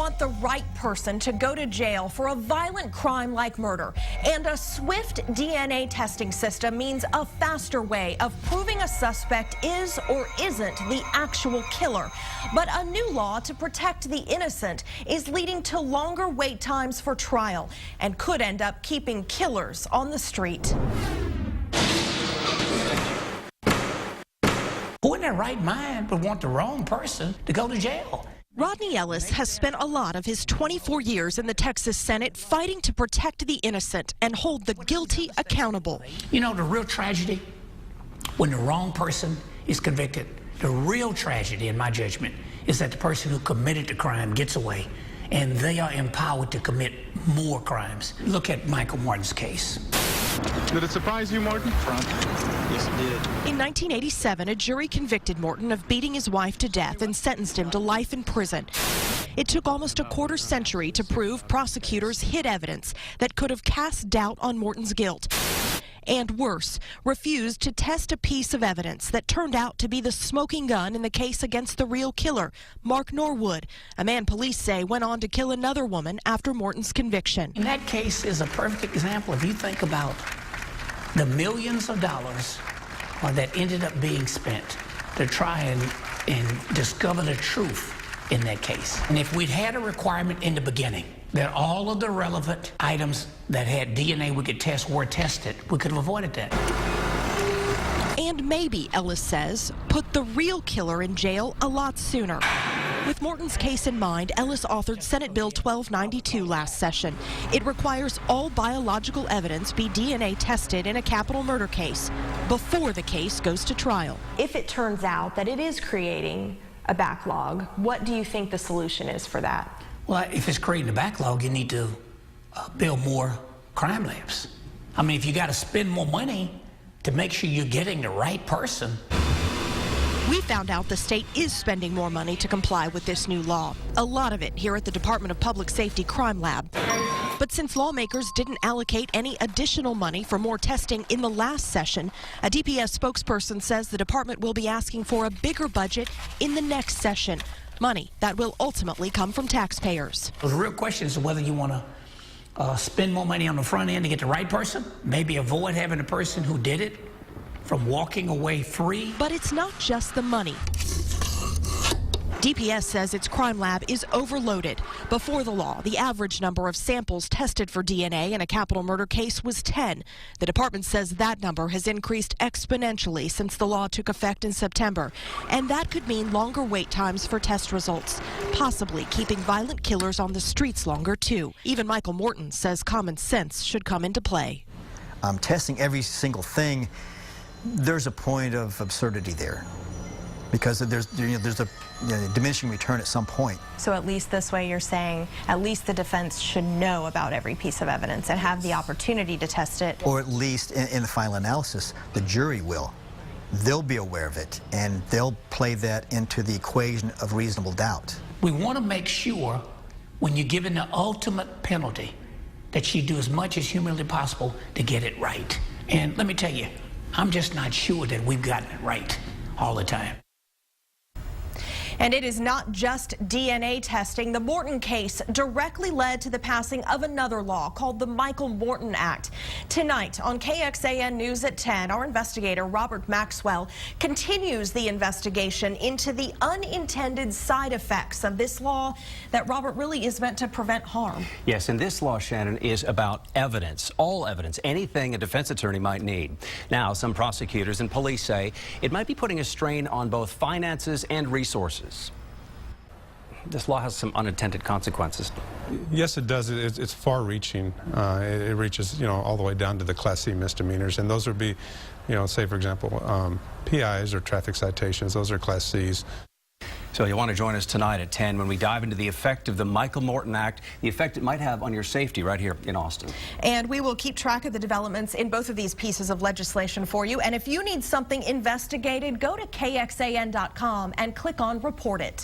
want the right person to go to jail for a violent crime like murder. And a swift DNA testing system means a faster way of proving a suspect is or isn't the actual killer. But a new law to protect the innocent is leading to longer wait times for trial and could end up keeping killers on the street. Who in their right mind would want the wrong person to go to jail? Rodney Ellis has spent a lot of his 24 years in the Texas Senate fighting to protect the innocent and hold the guilty accountable. You know, the real tragedy, when the wrong person is convicted, the real tragedy, in my judgment, is that the person who committed the crime gets away and they are empowered to commit more crimes. Look at Michael Martin's case. Did it surprise you, Morton? Yes, it did. In 1987, a jury convicted Morton of beating his wife to death and sentenced him to life in prison. It took almost a quarter century to prove prosecutors hid evidence that could have cast doubt on Morton's guilt. And worse, refused to test a piece of evidence that turned out to be the smoking gun in the case against the real killer, Mark Norwood, a man police say went on to kill another woman after Morton's conviction. And that case is a perfect example. If you think about the millions of dollars that ended up being spent to try and discover the truth in that case. And if we'd had a requirement in the beginning that all of the relevant items that had DNA we could test were tested, we could have avoided that. And maybe, Ellis says, put the real killer in jail a lot sooner. With Morton's case in mind, Ellis authored Senate Bill 1292 last session. It requires all biological evidence be DNA tested in a capital murder case before the case goes to trial. If it turns out that it is creating a backlog, what do you think the solution is for that? Well, if it's creating a backlog, you need to build more crime labs. I mean, if you got to spend more money to make sure you're getting the right person. We found out the state is spending more money to comply with this new law. A lot of it here at the Department of Public Safety Crime Lab. But since lawmakers didn't allocate any additional money for more testing in the last session, a DPS spokesperson says the department will be asking for a bigger budget in the next session. Money that will ultimately come from taxpayers. The real question is whether you want to spend more money on the front end to get the right person, maybe avoid having the person who did it from walking away free. But it's not just the money. DPS says its crime lab is overloaded. Before the law, the average number of samples tested for DNA in a capital murder case was 10. The department says that number has increased exponentially since the law took effect in September. And that could mean longer wait times for test results, possibly keeping violent killers on the streets longer, too. Even Michael Morton says common sense should come into play. Testing every single thing, there's a point of absurdity there, because there's a diminishing return at some point. So at least this way you're saying at least the defense should know about every piece of evidence and have the opportunity to test it. Or at least in the final analysis, the jury will. They'll be aware of it, and they'll play that into the equation of reasonable doubt. We want to make sure when you're given the ultimate penalty that you do as much as humanly possible to get it right. And let me tell you, I'm just not sure that we've gotten it right all the time. And it is not just DNA testing. The Morton case directly led to the passing of another law called the Michael Morton Act. Tonight on KXAN News at 10, our investigator Robert Maxwell continues the investigation into the unintended side effects of this law that, Robert, really is meant to prevent harm. Yes, and this law, Shannon, is about evidence, all evidence, anything a defense attorney might need. Now, some prosecutors and police say it might be putting a strain on both finances and resources. This law has some unintended consequences. Yes, it does. It's far-reaching. It reaches, all the way down to the Class C misdemeanors, and those would be, say for example, PIs or traffic citations. Those are Class Cs. So you'll want to join us tonight at 10 when we dive into the effect of the Michael Morton Act, the effect it might have on your safety right here in Austin. And we will keep track of the developments in both of these pieces of legislation for you. And if you need something investigated, go to KXAN.com and click on Report It.